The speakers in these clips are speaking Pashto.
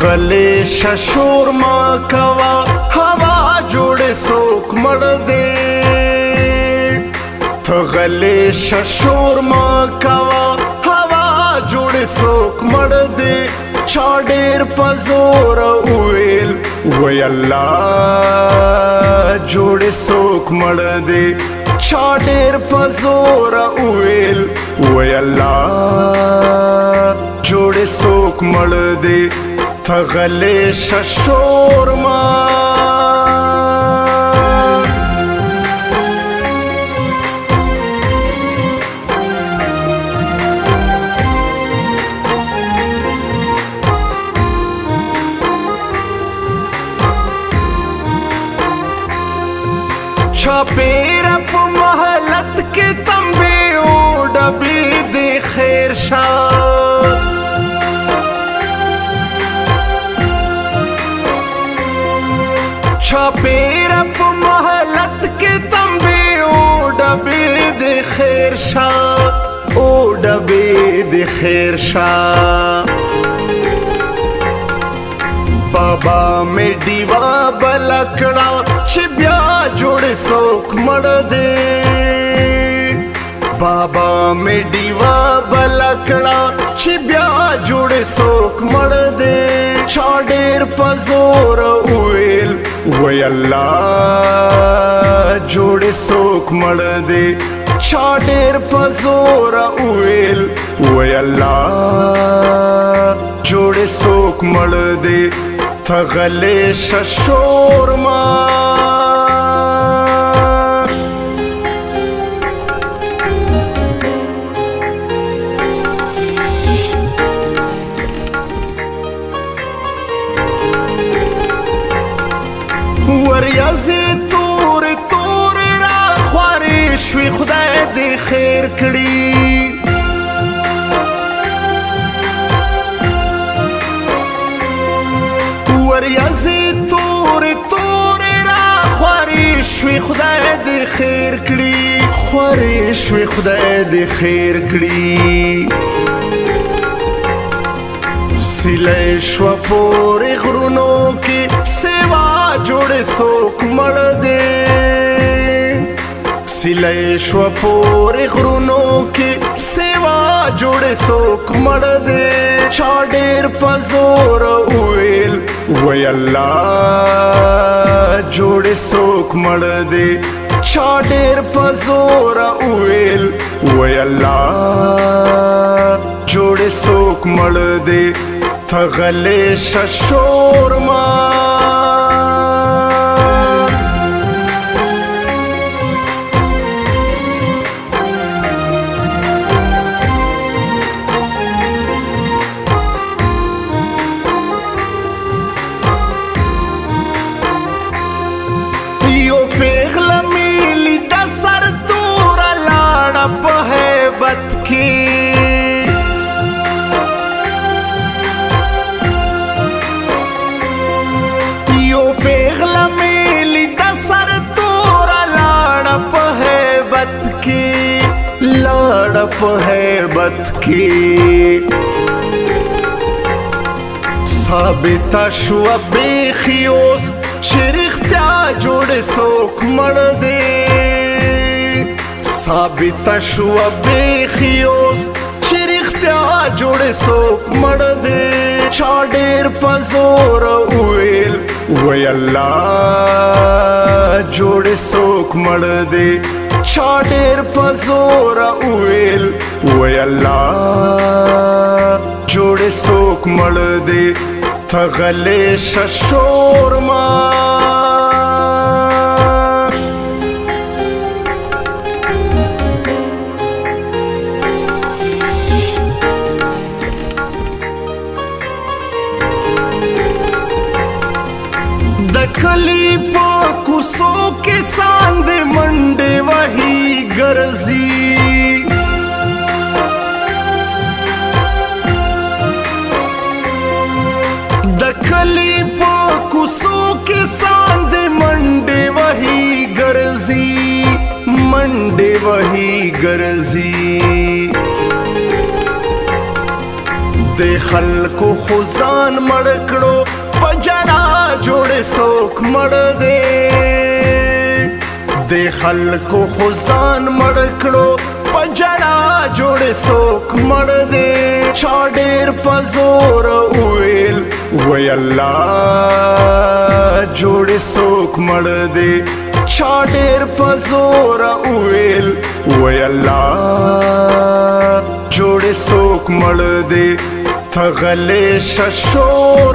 غلی ششور ما کوا هوا جوړ سوک مړ دے غلی ششور ما کوا هوا جوړ سوک مړ دے چا ډیر پزور اویل وی الله جوړ سوک مړ دے چا ډیر پزور اویل وی الله جوړ سوک مړ دے غلی ششور ما چاپیرا پا محلت کے تنبی او ڈبی دے خیر شاد چاپیرا پا محلت کے تنبی او ڈبی دے خیر شاد او ڈبی دے خیر شاد بابا میں ڈیوا بلکڑا چھ بیا جوڑ سوک مڑ دے بابا میں ڈیوا بلکڑا چھ بیا جوڑ سوک مڑ دے چا ڈیر پزور اویل وی اللہ جوڑ سوک مڑ دے چا ڈیر پزور اویل وی اللہ جوڑ سوک مڑ دے غلی ششور ما وریازی تور تور را خواری شوی خدای دی خیر کړي وریازی تور تور را خواری شوی خدای دی خیر کړي خواری شوی خدای دی خیر کړي سیلې شو پورې غرونو کې سیوا جوړ سوک مړ دے سیلې شو پورې غرونو کې سیوا جوړ سوک مړ دے چا ډیر پزور اویل وی الله جوړ سوک مړ دے چا ډیر پزور اویل وی الله جوړ سوک مړ دے غلی ششور ما یو پیغله میلی دا سر تورا لاړه په هیبت کې پیغلا میلی دا سر تورا لاڑا پا حیبت کی لاڑا پا حیبت کی ثابتا شوا بیخیوس شرختیا جوڑ سوک مڑ دے ثابتا شوا بیخیوس شرختیا جوڑ سوک مڑ دے چا ډیر پزور اویل وی اللہ جوڑ سوک مڑ دے چا ډیر پزور اویل وی اللہ جوڑ سوک مڑ دے غلی ششور ما دکلی پا کسو کے ساند منڈے وہی گرزی دکلی پا کسو کے ساند منڈے وہی گرزی منڈے وہی گرزی دے खल्को खुजान मड़कड़ो पजड़ा जोड़े सोख मड़ दे खल्को खुजान मड़कड़ो पजड़ा जोड़े सोख मड़ दे छाडेर पजोर उवेल वय अल्लाह जोड़े सोख मड़ दे छाडेर पजोर उवेल वय अल्लाह जोड़े सोख मड़ दे थगले शशोर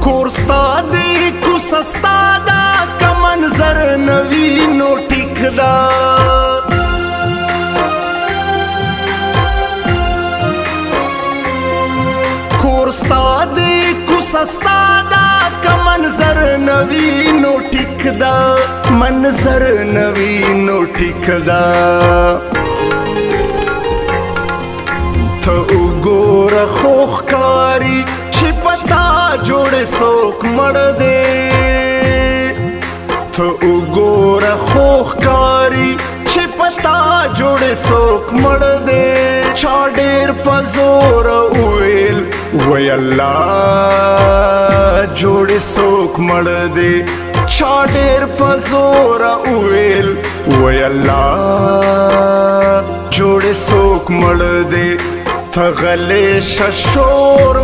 कोरस्तादी कुसस्तादा का मंजर नवी नो टिकदा कोरस्तादी कुसस्तादा का मंजर नवी नो टिकदा मंजर नवी नो टिकदा तो उगोर खोखकारी पता जोड़े सोख मड़ दे तो उगोर खोखकारी पता जोड़े सोख मड़ दे छाडेर पजोर उवेल वय अल्लाह जोड़े सोख मड़ दे छाडेर पजोर उवेल वय अल्लाह जोड़े सोख मड़ दे थगले शशोर